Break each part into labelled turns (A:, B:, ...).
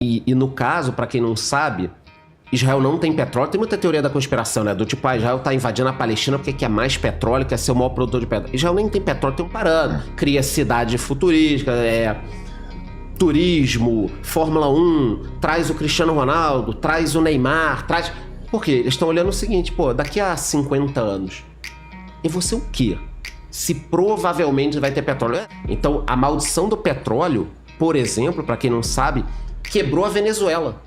A: E no caso, pra quem não sabe, Israel não tem petróleo. Tem muita teoria da conspiração, né? Do tipo, Israel tá invadindo a Palestina porque quer mais petróleo, quer ser o maior produtor de petróleo. Israel nem tem petróleo, tem um parâmetro. Cria cidade futurística, turismo, Fórmula 1, traz o Cristiano Ronaldo, traz o Neymar, traz... Por quê? Eles estão olhando o seguinte, pô, daqui a 50 anos, e você o quê? Se provavelmente vai ter petróleo. Então, a maldição do petróleo, por exemplo, pra quem não sabe, quebrou a Venezuela.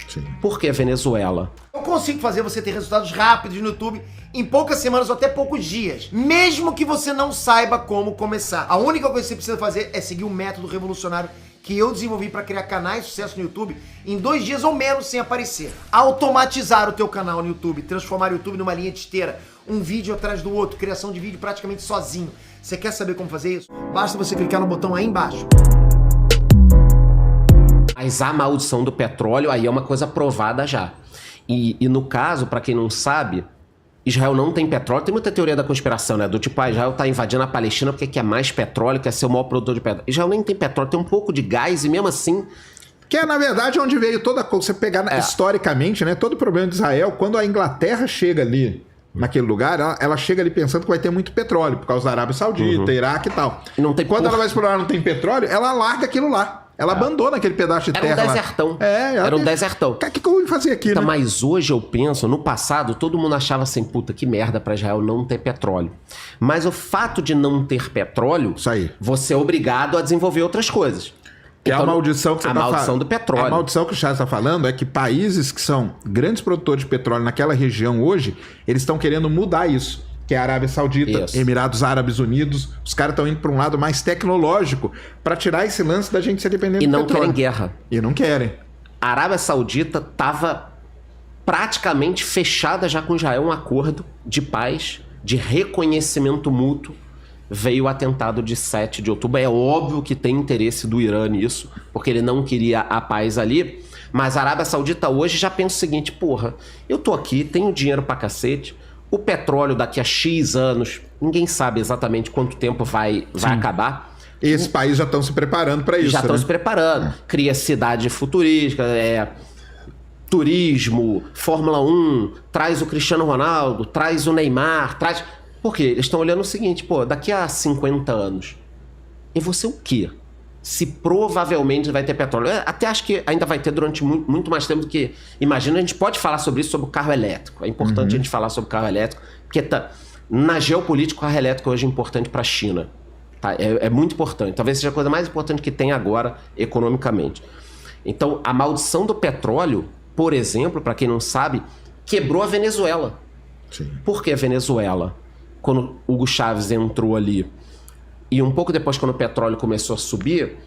B: Sim.
A: Por que a Venezuela?
C: Eu consigo fazer você ter resultados rápidos no YouTube em poucas semanas ou até poucos dias, mesmo que você não saiba como começar. A única coisa que você precisa fazer é seguir o método revolucionário que eu desenvolvi para criar canais de sucesso no YouTube em 2 dias ou menos sem aparecer. Automatizar o teu canal no YouTube, transformar o YouTube numa linha de esteira, um vídeo atrás do outro, criação de vídeo praticamente sozinho. Você quer saber como fazer isso? Basta você clicar no botão aí embaixo.
A: Mas a maldição do petróleo aí é uma coisa provada já. E no caso, pra quem não sabe, Israel não tem petróleo. Tem muita teoria da conspiração, né? Do tipo, Israel tá invadindo a Palestina porque quer mais petróleo, quer ser o maior produtor de petróleo. Israel nem tem petróleo, tem um pouco de gás e mesmo assim...
B: Que é, na verdade, onde veio toda a coisa. Você pegar historicamente, né? Todo o problema de Israel, quando a Inglaterra chega ali naquele lugar, ela chega ali pensando que vai ter muito petróleo, por causa da Arábia Saudita, Iraque e tal.
A: E não tem
B: Quando ela vai explorar não tem petróleo, ela larga aquilo lá. Ela abandona aquele pedaço de terra.
A: Era um desertão. Era um desertão.
B: O que eu vou fazer aqui,
A: então,
B: né?
A: Mas hoje eu penso, no passado, todo mundo achava assim, puta, que merda pra Israel não ter petróleo. Mas o fato de não ter petróleo,
B: Isso aí.
A: você é obrigado a desenvolver outras coisas.
B: Que
A: então,
B: é a maldição que você
A: a maldição do petróleo.
B: A maldição que o Charles está falando é que países que são grandes produtores de petróleo naquela região hoje, eles estão querendo mudar isso. Que é a Arábia Saudita,
A: Isso.
B: Emirados Árabes Unidos, os caras estão indo para um lado mais tecnológico para tirar esse lance da gente ser dependente
A: E
B: do
A: não
B: petróleo.
A: querem guerra.
B: E não querem.
A: A Arábia Saudita estava praticamente fechada já com Israel um acordo de paz, de reconhecimento mútuo. Veio o atentado de 7 de outubro. É óbvio que tem interesse do Irã nisso, porque ele não queria a paz ali. Mas a Arábia Saudita hoje já pensa o seguinte, porra, eu tô aqui, tenho dinheiro pra cacete, o petróleo daqui a X anos, ninguém sabe exatamente quanto tempo vai acabar.
B: E esses países já estão se preparando para isso,
A: Já estão
B: né?
A: se preparando. Cria cidade futurística, turismo, Fórmula 1, traz o Cristiano Ronaldo, traz o Neymar, traz... Por quê? Eles estão olhando o seguinte, pô, daqui a 50 anos, e você o quê? Se provavelmente vai ter petróleo. Eu até acho que ainda vai ter durante muito mais tempo do que... Imagina, a gente pode falar sobre isso, sobre o carro elétrico. É importante a gente falar sobre o carro elétrico, porque na geopolítica o carro elétrico hoje é importante para a China. Tá? É muito importante. Talvez seja a coisa mais importante que tem agora economicamente. Então, a maldição do petróleo, por exemplo, para quem não sabe, quebrou a Venezuela.
B: Sim.
A: Por que a Venezuela? Quando Hugo Chávez entrou ali, e um pouco depois, quando o petróleo começou a subir,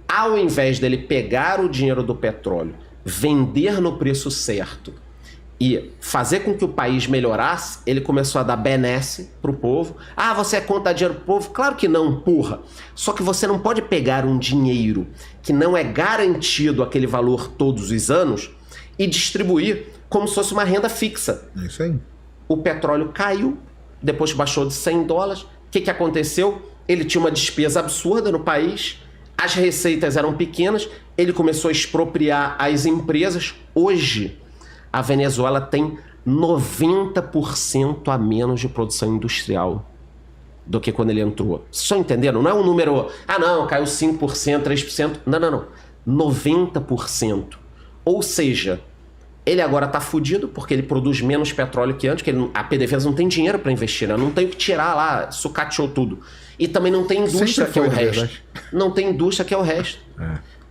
A: ao invés dele pegar o dinheiro do petróleo, vender no preço certo e fazer com que o país melhorasse, ele começou a dar benesse pro povo. Ah, você é contra dinheiro pro povo? Claro que não, porra. Só que você não pode pegar um dinheiro que não é garantido aquele valor todos os anos e distribuir como se fosse uma renda fixa.
B: É isso aí.
A: O petróleo caiu, depois baixou de $100. O que aconteceu? Ele tinha uma despesa absurda no país, as receitas eram pequenas, ele começou a expropriar as empresas. Hoje, a Venezuela tem 90% a menos de produção industrial do que quando ele entrou. Vocês estão entendendo? Não é um número, não, caiu 5%, 3%. Não. 90%. Ou seja, ele agora tá fudido porque ele produz menos petróleo que antes, porque a PDVSA não tem dinheiro para investir, né? Não tem o que tirar lá, sucateou tudo. E também não tem indústria, que é o resto. Não tem indústria, que é o resto.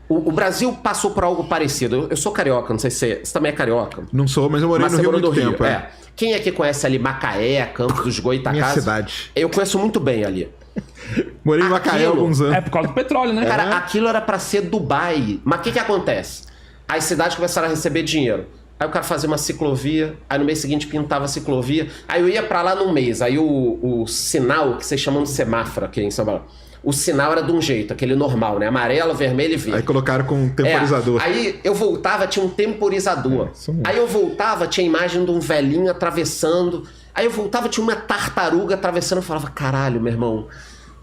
A: O Brasil passou por algo parecido. Eu sou carioca, não sei se você também é carioca.
B: Não sou, mas eu morei no Rio há muito tempo.
A: Quem aqui conhece ali Macaé, Campos dos Goytacazes?
B: Minha cidade.
A: Eu conheço muito bem ali.
B: Morei em Macaé há alguns anos.
D: É por causa do petróleo, né?
A: Cara, aquilo era pra ser Dubai. Mas o que acontece? As cidades começaram a receber dinheiro. Aí o cara fazia uma ciclovia, aí no mês seguinte pintava a ciclovia. Aí eu ia pra lá num mês, aí o sinal, que vocês chamam de semáforo aqui em São Paulo, o sinal era de um jeito, aquele normal, né? Amarelo, vermelho e verde.
B: Aí colocaram com um temporizador.
A: Aí eu voltava, tinha um temporizador. Aí eu voltava, tinha a imagem de um velhinho atravessando. Aí eu voltava, tinha uma tartaruga atravessando. Eu falava, caralho, meu irmão,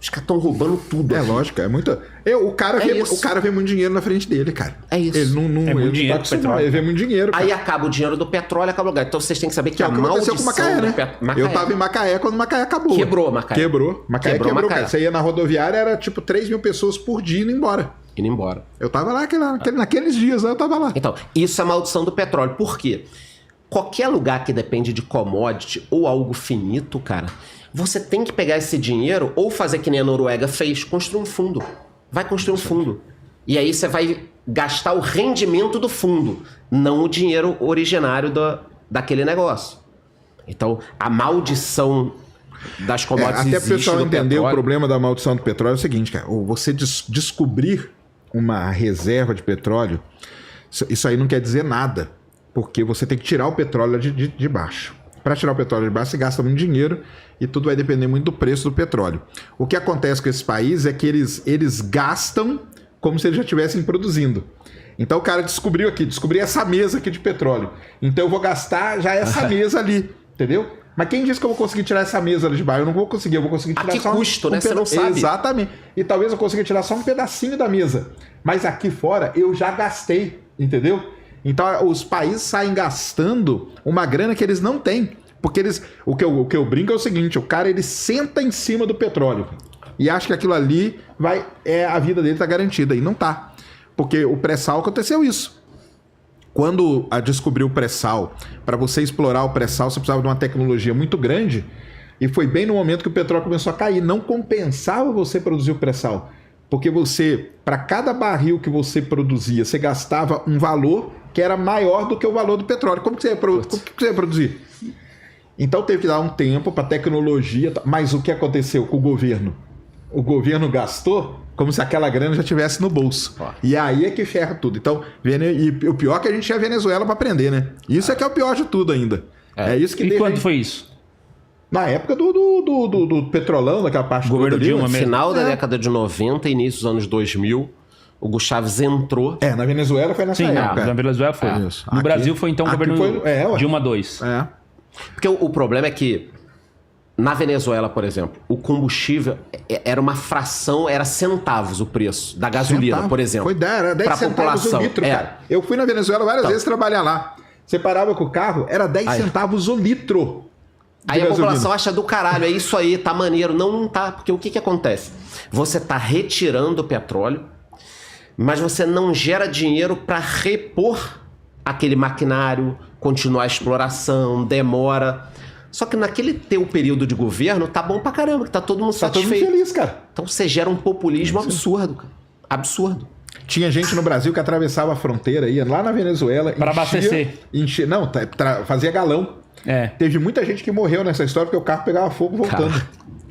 A: Os caras estão roubando tudo.
B: É lógico, é muito. O cara vê muito dinheiro na frente dele, cara.
A: É isso.
B: Ele não,
D: É muito
B: ele
D: dinheiro
B: não tá acostumado, ele vê muito dinheiro. Cara.
A: Aí acaba o dinheiro do petróleo, acaba o gás. Então vocês têm que saber que
B: é
A: a
B: o que aconteceu
A: maldição
B: com Macaé, né?
A: do Macaé.
B: Eu tava em Macaé quando Macaé acabou.
A: Quebrou Macaé.
B: Macaé quebrou,
A: Macaé.
B: cara. Você ia na rodoviária, era tipo 3 mil pessoas por dia indo embora.
A: Indo embora.
B: Eu tava lá, naqueles dias, eu tava lá.
A: Então, isso é a maldição do petróleo. Por quê? Qualquer lugar que depende de commodity ou algo finito, cara, você tem que pegar esse dinheiro ou fazer que nem a Noruega fez, construir um fundo. Vai construir um fundo. E aí você vai gastar o rendimento do fundo, não o dinheiro originário daquele negócio. Então, a maldição das commodities
B: até o pessoal entender
A: petróleo.
B: o problema da maldição do petróleo é o seguinte, cara. Você descobrir uma reserva de petróleo, isso aí não quer dizer nada. Porque você tem que tirar o petróleo de baixo. Para tirar o petróleo de baixo, você gasta muito dinheiro e tudo vai depender muito do preço do petróleo. O que acontece com esses países é que eles gastam como se eles já estivessem produzindo. Então o cara descobriu essa mesa aqui de petróleo. Então eu vou gastar já essa mesa ali, entendeu? Mas quem disse que eu vou conseguir tirar essa mesa ali de baixo? Eu não vou conseguir, eu vou conseguir tirar
A: a que
B: só
A: custo, né? Você não sabe.
B: Exatamente. E talvez eu consiga tirar só um pedacinho da mesa. Mas aqui fora eu já gastei, entendeu? Então os países saem gastando uma grana que eles não têm. Porque o que eu brinco é o seguinte, o cara ele senta em cima do petróleo e acha que aquilo ali a vida dele tá garantida. E não tá. Porque o pré-sal aconteceu isso. Quando descobriu o pré-sal, para você explorar o pré-sal, você precisava de uma tecnologia muito grande. E foi bem no momento que o petróleo começou a cair. Não compensava você produzir o pré-sal. Porque para cada barril que você produzia, você gastava um valor que era maior do que o valor do petróleo. Como que você ia produzir? Então teve que dar um tempo para tecnologia. Mas o que aconteceu com o governo? O governo gastou como se aquela grana já estivesse no bolso. E aí é que ferra tudo. Então, e o pior é que a gente tinha a Venezuela para aprender, né? Isso é que é o pior de tudo ainda. É isso que
D: E quando foi isso?
B: Na época do petrolão, daquela parte
D: do governo Dilma
A: No
D: mesmo.
A: final da década de 90, início dos anos 2000, o Hugo Chaves entrou.
B: Na Venezuela foi nessa época.
D: Na Venezuela foi.
B: Isso.
D: No Brasil foi então o governo Dilma II.
A: Porque o problema é que na Venezuela, por exemplo, o combustível era uma fração, era centavos o preço da gasolina, por exemplo.
B: Era 10 centavos o litro, cara. Eu fui na Venezuela várias vezes trabalhar lá. Você parava com o carro, era 10 centavos o litro.
A: Aí a população acha do caralho, é isso aí, tá maneiro. Não tá, porque o que acontece? Você tá retirando o petróleo, mas você não gera dinheiro para repor aquele maquinário, continuar a exploração, demora. Só que naquele teu período de governo, tá bom pra caramba, que tá todo mundo satisfeito.
B: Tá todo mundo feliz, cara.
A: Então você gera um populismo absurdo, cara. Absurdo.
B: Tinha gente no Brasil que atravessava a fronteira, ia lá na Venezuela...
D: Para abastecer.
B: Fazia galão. Teve muita gente que morreu nessa história porque o carro pegava fogo voltando.
D: Cara,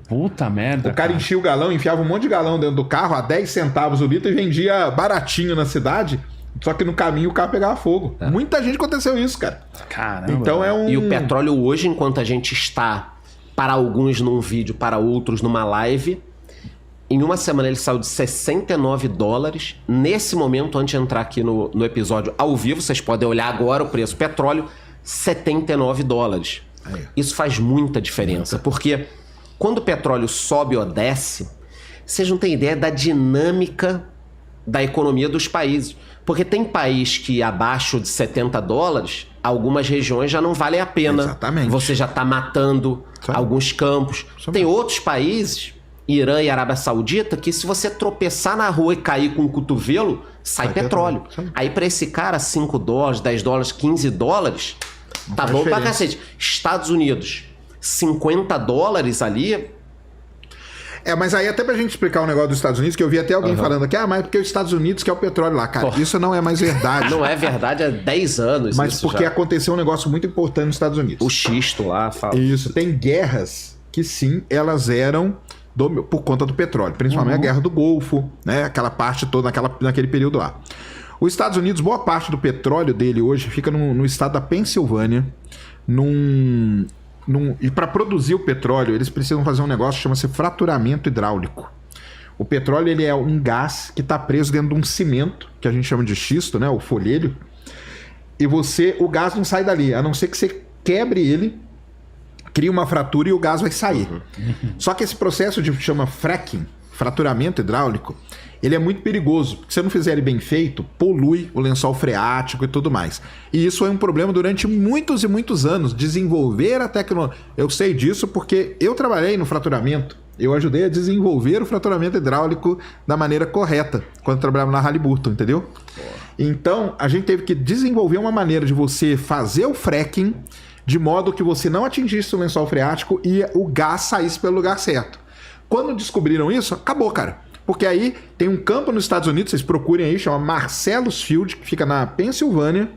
D: puta merda.
B: O cara enchia o galão, enfiava um monte de galão dentro do carro a 10 centavos o litro e vendia baratinho na cidade. Só que no caminho o carro pegava fogo. Muita gente aconteceu isso, cara.
D: Caramba.
B: Então é um...
A: E o petróleo hoje, enquanto a gente está, para alguns num vídeo, para outros numa live, em uma semana ele saiu de $69. Nesse momento, antes de entrar aqui no episódio ao vivo, vocês podem olhar agora o preço do petróleo, $79. Isso faz muita diferença, porque quando o petróleo sobe ou desce, vocês não têm ideia da dinâmica da economia dos países. Porque tem país que abaixo de $70, algumas regiões já não valem a pena.
B: Exatamente.
A: Você já está matando alguns campos. Tem outros países, Irã e Arábia Saudita, que se você tropeçar na rua e cair com o cotovelo, sai petróleo. Aí para esse cara, $5, $10, $15, tá bom pra cacete. Estados Unidos, $50 ali...
B: mas aí até pra gente explicar o negócio dos Estados Unidos, que eu vi até alguém falando aqui, mas porque os Estados Unidos que é o petróleo lá. Cara, isso não é mais verdade.
A: Não é verdade há 10 anos.
B: Mas porque aconteceu um negócio muito importante nos Estados Unidos.
A: O xisto lá, fala.
B: Isso, tem guerras que sim, elas eram por conta do petróleo. Principalmente a Guerra do Golfo, né? Aquela parte toda, naquele período lá. Os Estados Unidos, boa parte do petróleo dele hoje fica no estado da Pensilvânia, e para produzir o petróleo, eles precisam fazer um negócio que chama-se fraturamento hidráulico. O petróleo ele é um gás que está preso dentro de um cimento, que a gente chama de xisto, né, o folhelho, e o gás não sai dali, a não ser que você quebre ele, cria uma fratura e o gás vai sair. Só que esse processo de chama fracking, fraturamento hidráulico, ele é muito perigoso, porque se você não fizer ele bem feito, polui o lençol freático e tudo mais. E isso é um problema durante muitos e muitos anos, desenvolver a tecnologia. Eu sei disso porque eu trabalhei no fraturamento, eu ajudei a desenvolver o fraturamento hidráulico da maneira correta, quando trabalhava na Halliburton, entendeu? Então, a gente teve que desenvolver uma maneira de você fazer o fracking de modo que você não atingisse o lençol freático e o gás saísse pelo lugar certo. Quando descobriram isso, acabou, cara. Porque aí tem um campo nos Estados Unidos, vocês procurem aí, chama Marcellus Field, que fica na Pensilvânia,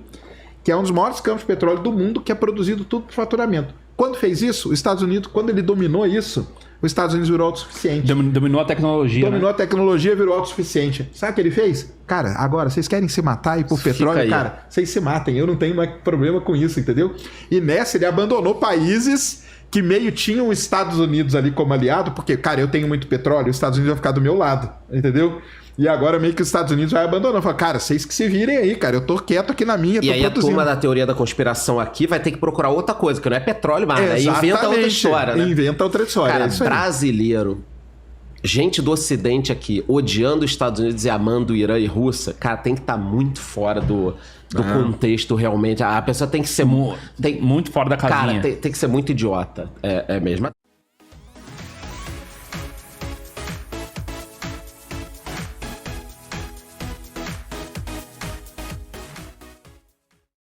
B: que é um dos maiores campos de petróleo do mundo, que é produzido tudo por faturamento. Quando fez isso, os Estados Unidos, quando ele dominou isso, os Estados Unidos virou autossuficiente.
D: Dominou a tecnologia,
B: Dominou a tecnologia, virou autossuficiente. Sabe o que ele fez? Cara, agora, vocês querem se matar e por petróleo? Cara, vocês se matem, eu não tenho mais problema com isso, entendeu? E nessa ele abandonou países que meio tinham os Estados Unidos ali como aliado, porque, cara, eu tenho muito petróleo, os Estados Unidos vão ficar do meu lado, entendeu? E agora meio que os Estados Unidos vai abandonar. Fala, cara, vocês que se virem aí, cara, eu tô quieto aqui na minha, tô
A: produzindo. E aí
B: produzindo.
A: A turma da teoria da conspiração aqui vai ter que procurar outra coisa, que não é petróleo, mas aí inventa outra história, né?
B: Inventa outra história,
A: cara,
B: é isso aí.
A: Brasileiro, gente do Ocidente aqui, odiando os Estados Unidos e amando o Irã e Rússia, cara, tem que estar muito fora do contexto realmente. A pessoa tem que ser...
D: Muito fora da casinha.
A: Cara, tem que ser muito idiota. É mesmo.